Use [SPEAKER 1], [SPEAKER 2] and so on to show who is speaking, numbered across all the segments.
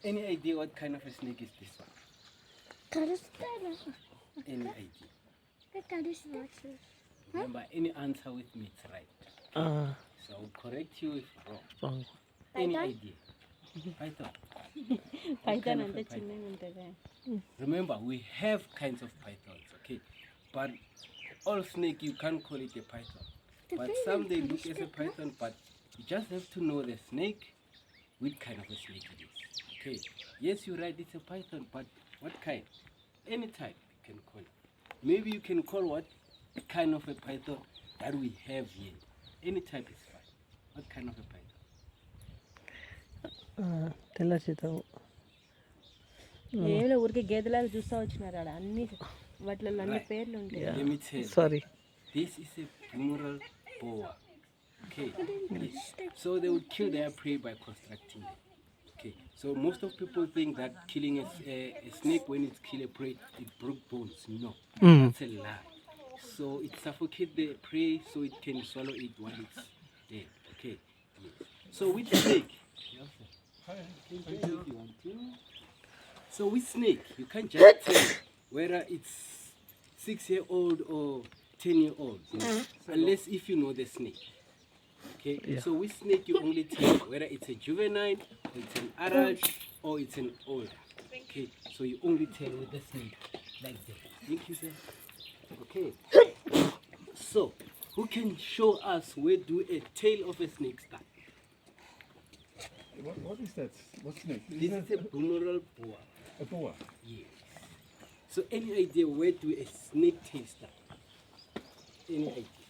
[SPEAKER 1] Any idea what kind of a snake is this one? Any idea? Remember, any answer with me is right. So I'll correct you if wrong. Any idea? Python.
[SPEAKER 2] Python and the children.
[SPEAKER 1] Remember, we have kinds of pythons, okay? But all snake, you can't call it a python. But some they look as a python, but you just have to know the snake, which kind of a snake it is. Okay? Yes, you're right, it's a python, but what kind? Any type you can call it. Maybe you can call what kind of a python that we have here. Any type is fine. What kind of a python?
[SPEAKER 2] ఏమిలే ఊరికే గేదెలాగా చూస్తా వచ్చినారు ఆడ అన్ని వాటిలో అన్ని పేర్లు ఉంటాయి.
[SPEAKER 1] Let me tell you.
[SPEAKER 3] Sorry.
[SPEAKER 1] This is a funeral boa. Okay. Yes. So they would kill their prey by constructing them. Okay. So most of people think that killing a snake when it kills a prey, it broke bones. No. That's a lie. So it suffocates the prey so it can swallow it while it's dead. Okay. Yes. So with snake. So with snake, you can't just tell whether it's 6-year-old or 10-year-old, unless if you know the snake. Okay.
[SPEAKER 3] Yeah.
[SPEAKER 1] So with snake, you only tell whether it's a juvenile, or it's an adult, or it's an older. Okay. So you only tell with the snake like that. Thank you, sir. Okay. So who can show us where do a tail of a snake start?
[SPEAKER 4] What is that? What snake?
[SPEAKER 1] This is a funeral boa.
[SPEAKER 4] A boa.
[SPEAKER 1] Yes. So any idea where do a snake tail start? Any idea?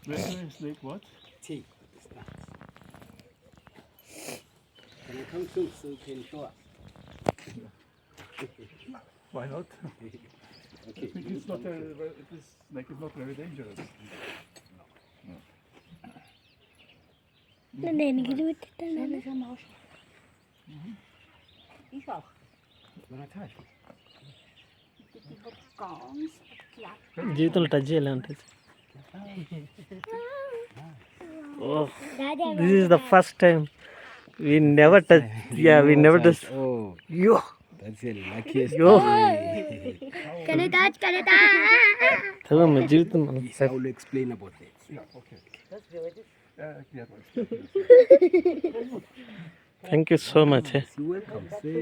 [SPEAKER 4] Where is snake what?
[SPEAKER 1] Tail starts. Can you come soon so you can show us?
[SPEAKER 4] Why not?
[SPEAKER 1] Okay.
[SPEAKER 4] This snake is not very dangerous.
[SPEAKER 3] జీవితంలో touch చేయాలి అంటే this is the first time we never touch we never touch
[SPEAKER 1] Oh,
[SPEAKER 3] yo
[SPEAKER 1] that's the luckiest.
[SPEAKER 3] Yo.
[SPEAKER 2] Can I touch?
[SPEAKER 3] చదవమ్మ జీవితం
[SPEAKER 1] Yes, I will explain about that.
[SPEAKER 4] Yeah, okay.
[SPEAKER 3] Thank you so much
[SPEAKER 1] You're welcome. Say.